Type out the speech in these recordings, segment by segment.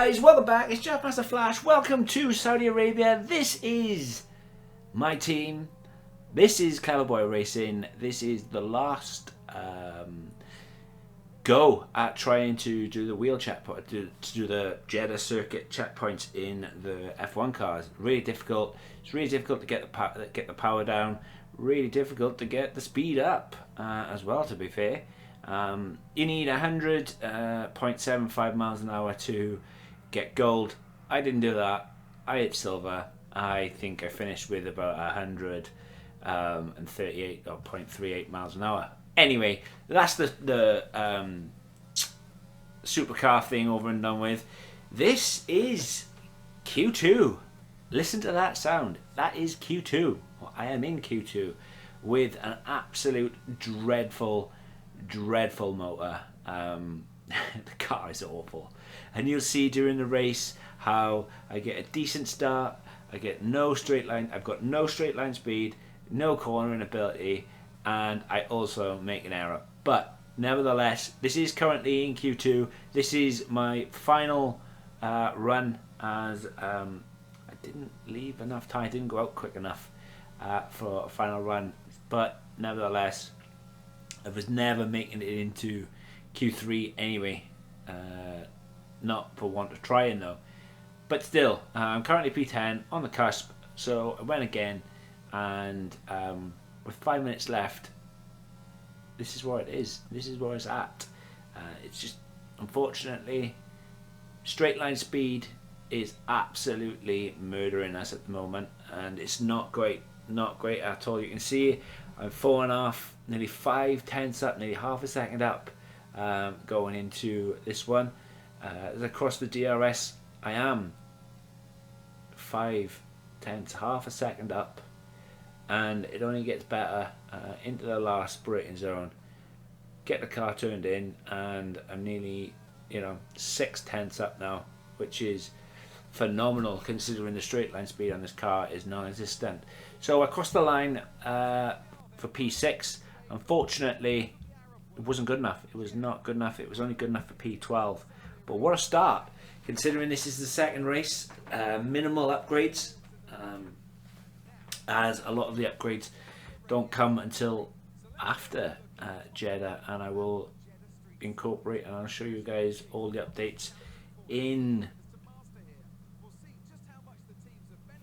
guys, welcome back. It's Jeff Master Flash. Welcome to Saudi Arabia. This is my team. This is Clever Boy Racing. This is the last go at trying to do the wheel checkpoint, to do the Jeddah circuit checkpoints in the F1 cars. Really difficult. It's really difficult to get the power down. Really difficult to get the speed up as well. To be fair. You need 100.75 miles an hour to get gold. I didn't do that. I hit silver. I think I finished with about 138.38 miles an hour. Anyway, that's the supercar thing over and done with. This is Q2. Listen to that sound. That is Q2. Well, I am in Q2 with an absolute dreadful motor. The car is awful, and you'll see during the race how I get a decent start. I get no straight line. I've got no straight line speed, no cornering ability, and I also make an error. But nevertheless, this is currently in Q2. This is my final run, as I didn't leave enough time. I didn't go out quick enough for a final run. But nevertheless, I was never making it into Q3 anyway, not for want of trying though. But still, I'm currently P10 on the cusp, so I went again, and with 5 minutes left, this is where it is. This is where it's at. It's just, unfortunately, straight line speed is absolutely murdering us at the moment, and it's not great at all. You can see I'm 4.5, nearly 5 tenths up, nearly half a second up going into this one. Across the DRS, I am 5 tenths, half a second up, and it only gets better into the last braking zone. Get the car turned in, and I'm nearly 6 tenths up now, which is phenomenal considering the straight line speed on this car is non-existent. So I crossed the line for P6. Unfortunately, it wasn't good enough. It was not good enough. It was only good enough for P12. But what a start, considering this is the second race. Minimal upgrades, as a lot of the upgrades don't come until after Jeddah, and I will incorporate and I'll show you guys all the updates in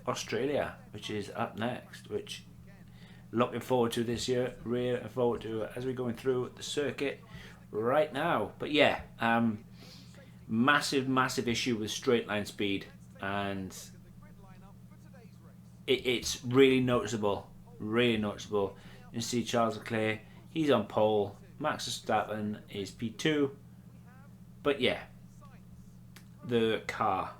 Australia, which is up next, which looking forward to this year. Really looking forward to it as we're going through the circuit right now. But yeah, massive issue with straight line speed, and it's really noticeable. You see Charles Leclerc, he's on pole. Max Verstappen is P2. But yeah, the car.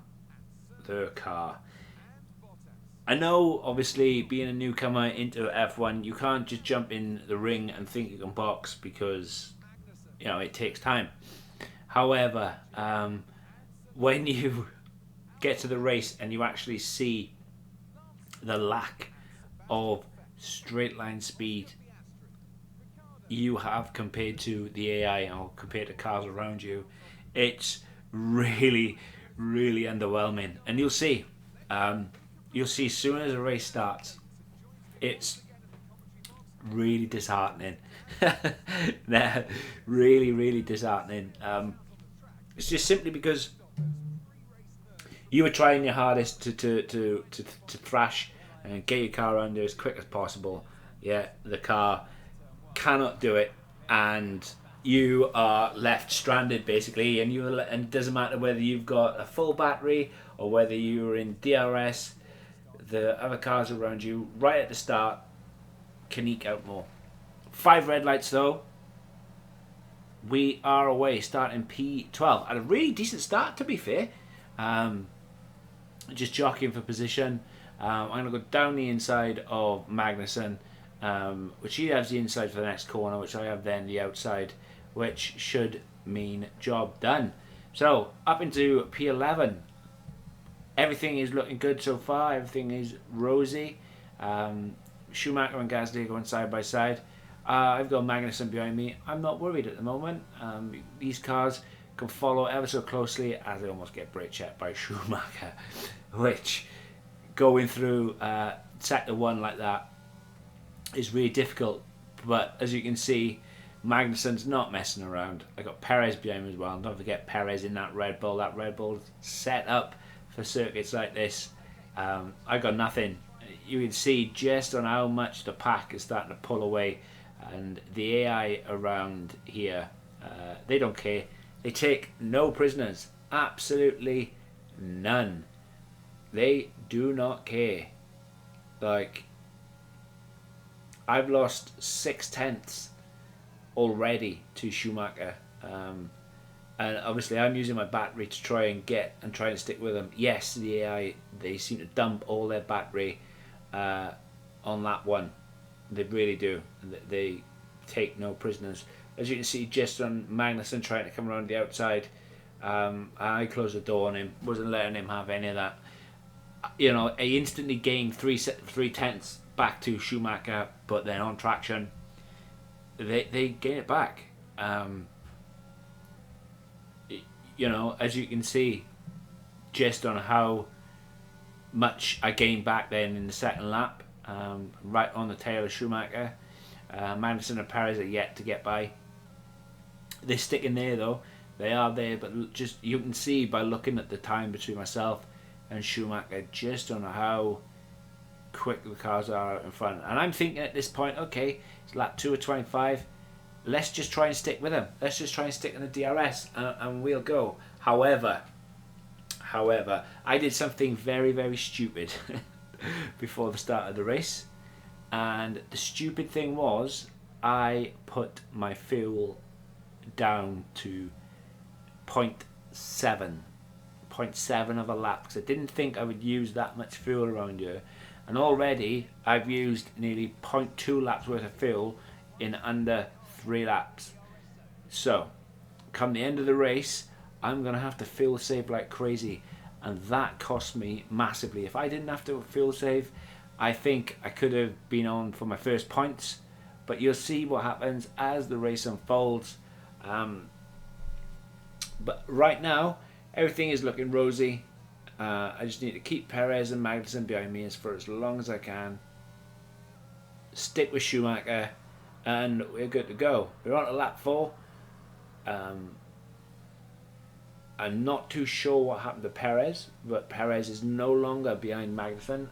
I know, obviously, being a newcomer into F1, you can't just jump in the ring and think you can box, because it takes time. However, when you get to the race and you actually see the lack of straight line speed you have compared to the AI or compared to cars around you, it's really underwhelming. And you'll see as soon as the race starts, it's really disheartening. really disheartening. It's just simply because you were trying your hardest to thrash and get your car around there as quick as possible. Yeah, the car cannot do it, and you are left stranded basically. And it doesn't matter whether you've got a full battery or whether you're in DRS. The other cars around you right at the start can eke out more. 5 red lights though. We are away, starting P12. Had a really decent start, to be fair. Just jockeying for position. I'm going to go down the inside of Magnussen, which he has the inside for the next corner, which I have then the outside, which should mean job done. So up into P11. Everything is looking good so far. Everything is rosy. Schumacher and Gasly going side by side. I've got Magnussen behind me. I'm not worried at the moment. These cars can follow ever so closely as I almost get brake checked by Schumacher, which going through sector 1 like that is really difficult. But as you can see, Magnussen's not messing around. I got Perez behind me as well. And don't forget Perez in that Red Bull. That Red Bull set up for circuits like this. I got nothing. You can see just on how much the pack is starting to pull away, and the AI around here, they don't care. They take no prisoners, absolutely none. They do not care. Like, I've lost 6/10 already to Schumacher, and obviously I'm using my battery to try and stick with them. Yes, the AI, they seem to dump all their battery on that one. They really do. They take no prisoners. As you can see, just on Magnussen trying to come around the outside, I closed the door on him, wasn't letting him have any of that. You know, I instantly gained 3/10 back to Schumacher, but then on traction, they gain it back. You know, as you can see, just on how much I gained back then in the second lap, right on the tail of Schumacher. Magnussen and Perez are yet to get by. They're sticking there though. They are there, but just you can see by looking at the time between myself and Schumacher just on how quick the cars are out in front. And I'm thinking at this point, okay, it's lap 2 of 25. Let's just try and stick with them. Let's just try and stick in the DRS and we'll go. However, I did something very, very stupid before the start of the race. And the stupid thing was I put my fuel down to 0.7 of a lap because I didn't think I would use that much fuel around here. And already I've used nearly 0.2 laps worth of fuel in under 3 laps. So come the end of the race, I'm going to have to fuel save like crazy, and that cost me massively. If I didn't have to fuel save, I think I could have been on for my first points, but you'll see what happens as the race unfolds. But right now everything is looking rosy. I just need to keep Perez and Magnussen behind me for as long as I can, stick with Schumacher, and we're good to go. We're on to lap 4. I'm not too sure what happened to Perez, but Perez is no longer behind Magnussen,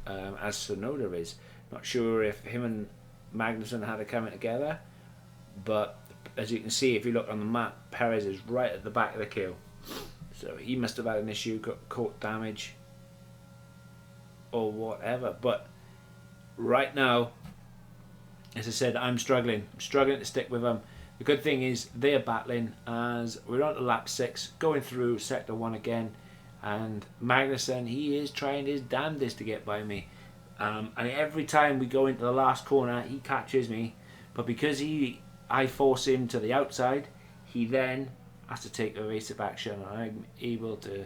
as Tsunoda is. Not sure if him and Magnussen had it coming together, but as you can see, if you look on the map, Perez is right at the back of the queue. So he must have had an issue, got caught damage or whatever. But right now, as I said, I'm struggling to stick with them. The good thing is they're battling as we're on to lap 6, going through sector 1 again, and Magnussen, he is trying his damnedest to get by me, and every time we go into the last corner he catches me, but because I force him to the outside, he then has to take evasive action, and I'm able to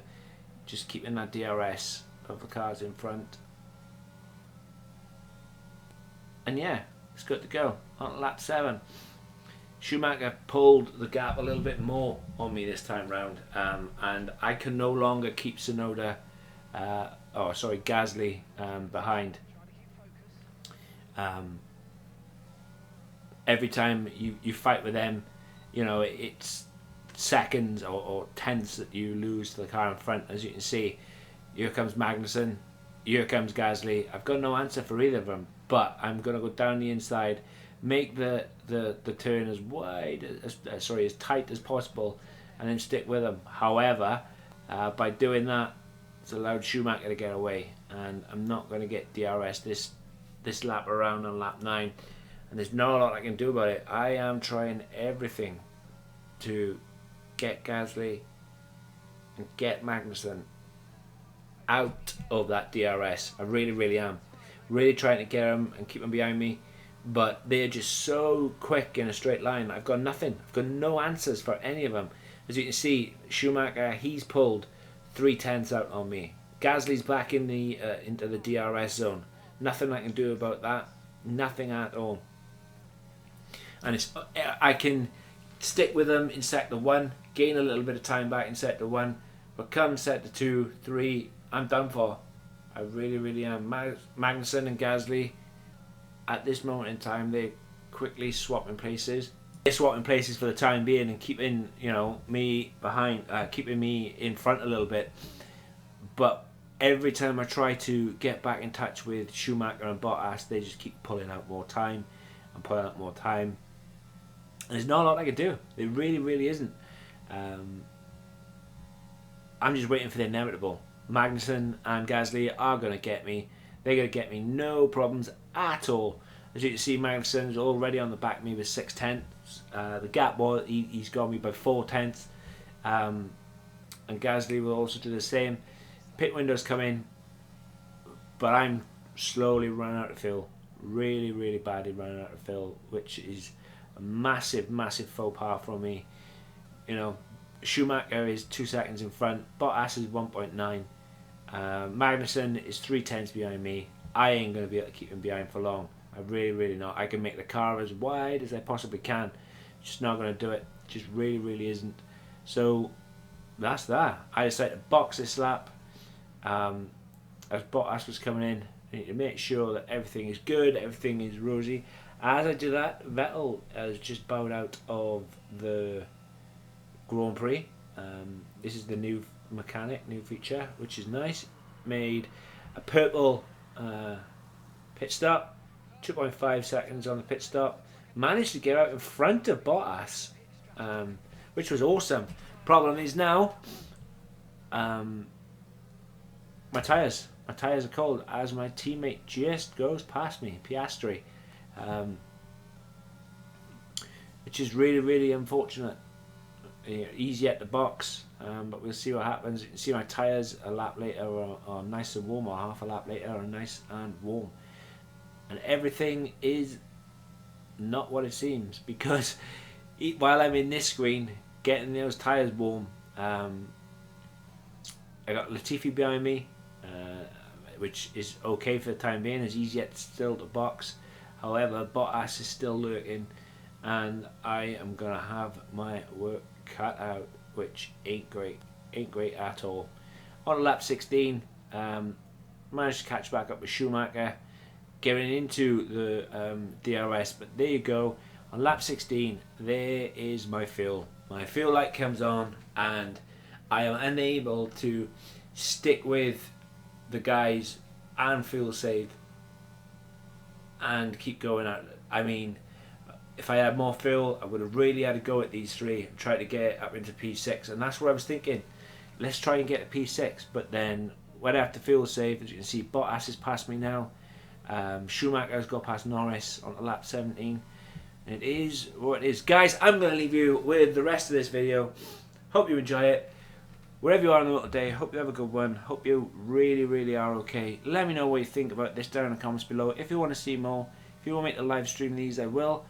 just keep in that DRS of the cars in front, and yeah, it's good to go on lap 7. Schumacher pulled the gap a little bit more on me this time round, and I can no longer keep Gasly behind. Every time you fight with them, you know, it's seconds or tenths that you lose to the car in front. As you can see, here comes Magnussen, here comes Gasly. I've got no answer for either of them, but I'm going to go down the inside, make the turn as as tight as possible, and then stick with them. However, by doing that, it's allowed Schumacher to get away, and I'm not going to get DRS this lap around on lap 9, and there's not a lot I can do about it. I am trying everything to get Gasly and get Magnussen out of that DRS. I really am. Really trying to get them and keep them behind me, but they're just so quick in a straight line. I've got nothing. I've got no answers for any of them. As you can see, Schumacher, he's pulled 3/10 out on me. Gasly's back in the into the DRS zone. Nothing I can do about that. Nothing at all. And I can stick with them in sector 1, gain a little bit of time back in sector 1, but come sector 2, 3, I'm done for. I really, really am. Magnussen and Gasly, at this moment in time, they're quickly swapping places. They're swapping places for the time being and keeping, you know, me behind, keeping me in front a little bit. But every time I try to get back in touch with Schumacher and Bottas, they just keep pulling out more time and pulling out more time. And there's not a lot I can do. There really, really isn't. I'm just waiting for the inevitable. Magnussen and Gasly are going to get me. They're going to get me, no problems at all. As you can see, Magnussen is already on the back of me with 6 tenths. The gap was, he's got me by 4 tenths. And Gasly will also do the same. Pit windows come in, but I'm slowly running out of fuel. Really, really badly running out of fuel, which is a massive, massive faux pas from me. You know, Schumacher is 2 seconds in front. Bottas is 1.9. Magnussen is 3 tenths behind me. I ain't going to be able to keep him behind for long. I really, really not. I can make the car as wide as I possibly can. Just not going to do it. Just really, really isn't. So that's that. I decided to box this lap. As Bottas was coming in, I need to make sure that everything is good, everything is rosy. As I do that, Vettel has just bowed out of the Grand Prix. This is the new mechanic, new feature, which is nice. Made a purple pit stop, 2.5 seconds on the pit stop. Managed to get out in front of Bottas, which was awesome. Problem is now, my tyres are cold as my teammate just goes past me, Piastri, which is really, really unfortunate. Easy at the box, but we'll see what happens. You can see my tyres a lap later are nice and warm, or half a lap later are nice and warm, and everything is not what it seems, because while I'm in this screen getting those tyres warm, I got Latifi behind me, which is okay for the time being, as easy yet still to box. However, Bottas is still lurking, and I am gonna have my work cut out, which ain't great at all. On lap 16, managed to catch back up with Schumacher, getting into the DRS, but there you go. On lap 16, there is my fuel. My fuel light comes on, and I am unable to stick with the guys and fuel save and keep going out. I mean, if I had more fuel, I would have really had to go at these three and try to get up into P6, and that's what I was thinking. Let's try and get to P6, but then when I have to fuel save, as you can see, Bottas is past me now. Schumacher's got past Norris on lap 17. It is what it is. Guys, I'm going to leave you with the rest of this video. Hope you enjoy it. Wherever you are on the little day, hope you have a good one. Hope you really, really are okay. Let me know what you think about this down in the comments below. If you want to see more, if you want me to live stream these, I will.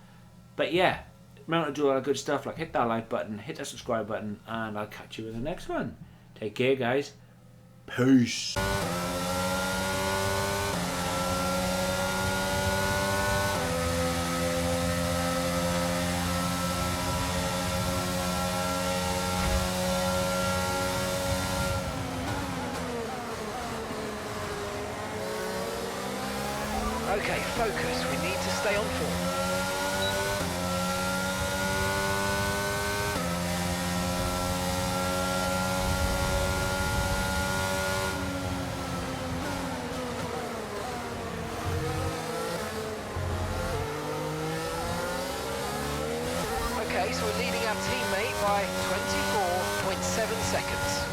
But yeah, remember to do a lot of good stuff, like hit that like button, hit that subscribe button, and I'll catch you in the next one. Take care, guys. Peace. Okay, focus. We need to stay on form. Okay, so we're leading our teammate by 24.7 seconds.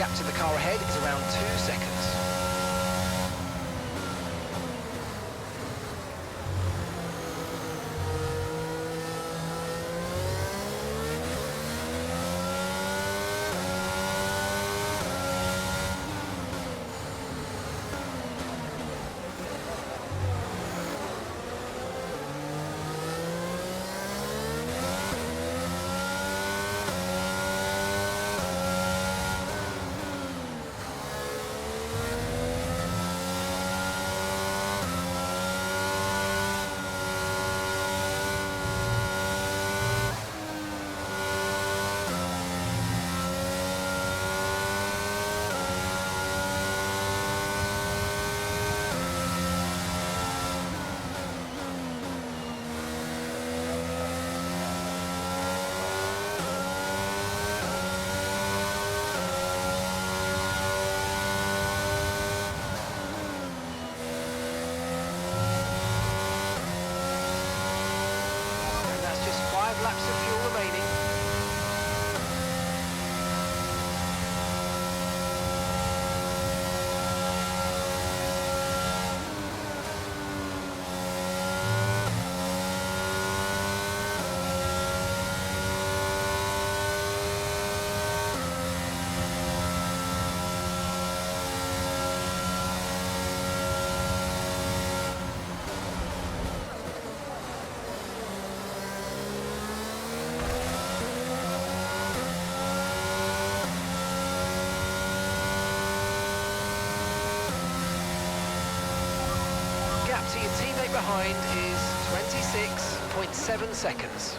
gap to the car ahead is around 2 seconds. Laps of fuel remaining. Gap to your teammate behind is 26.7 seconds.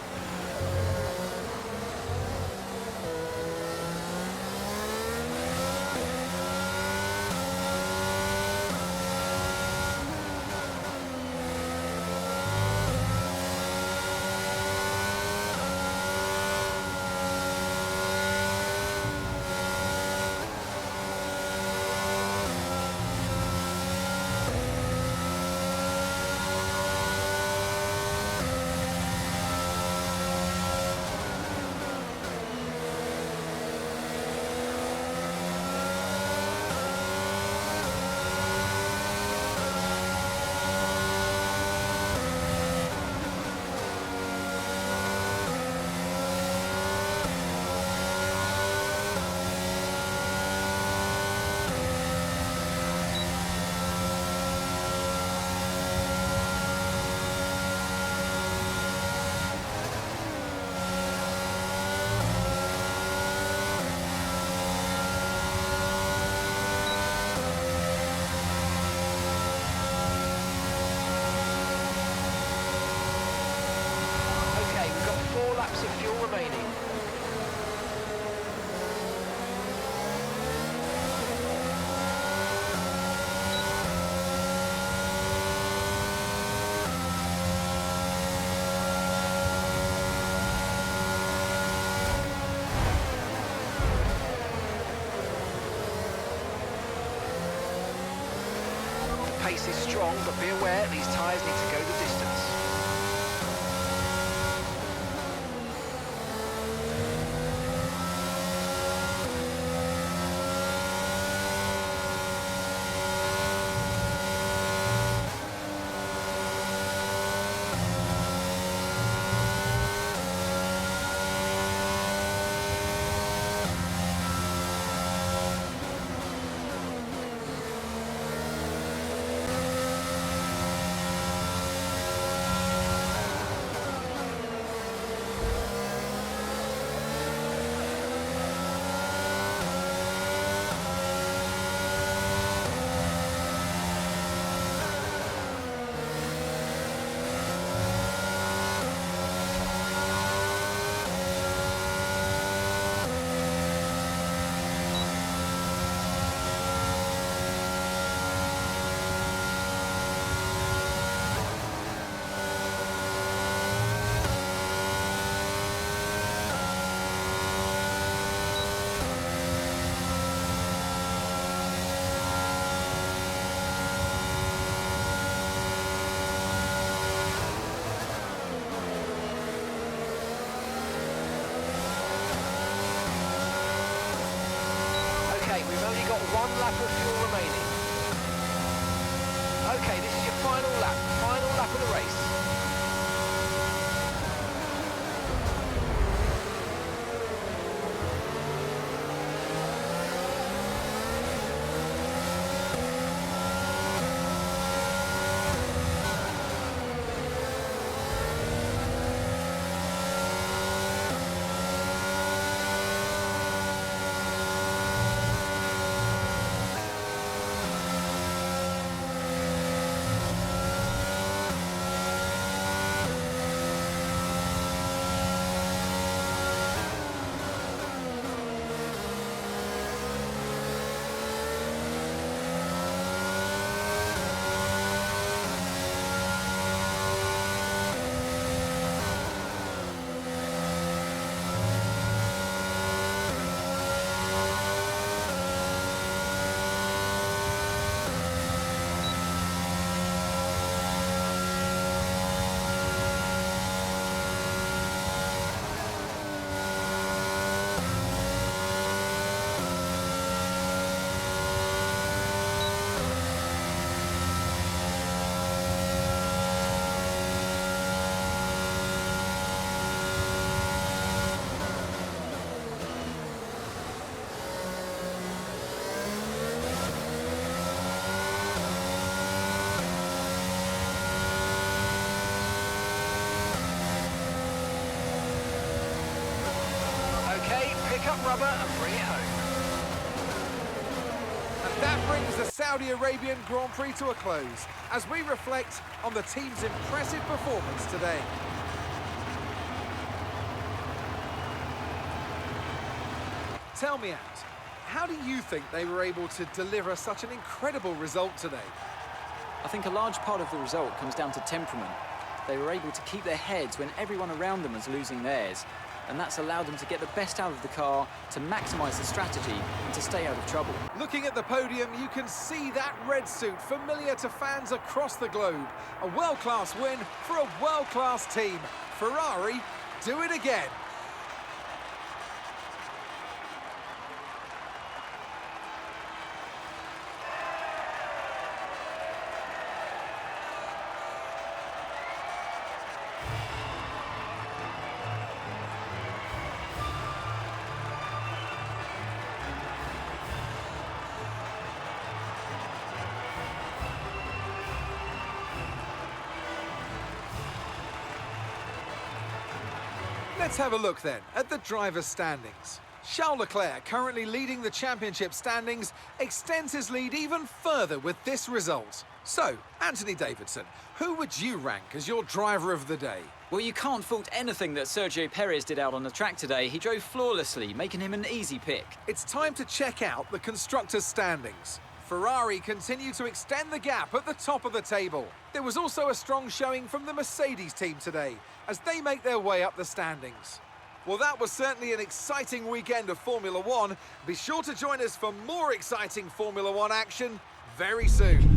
Laps of fuel remaining. The pace is strong, but be aware these tyres need to go the distance. got 1 lap of fuel remaining. Okay, this is your final lap of the race. Pick up rubber and bring it home. And that brings the Saudi Arabian Grand Prix to a close as we reflect on the team's impressive performance today. Tell me, Ant, how do you think they were able to deliver such an incredible result today? I think a large part of the result comes down to temperament. They were able to keep their heads when everyone around them was losing theirs, and that's allowed them to get the best out of the car, to maximise the strategy, and to stay out of trouble. Looking at the podium, you can see that red suit familiar to fans across the globe. A world-class win for a world-class team. Ferrari, do it again. Let's have a look then at the drivers' standings. Charles Leclerc, currently leading the championship standings, extends his lead even further with this result. So, Anthony Davidson, who would you rank as your driver of the day? Well, you can't fault anything that Sergio Perez did out on the track today. He drove flawlessly, making him an easy pick. It's time to check out the constructors' standings. Ferrari continue to extend the gap at the top of the table. There was also a strong showing from the Mercedes team today as they make their way up the standings. Well, that was certainly an exciting weekend of Formula One. Be sure to join us for more exciting Formula One action very soon.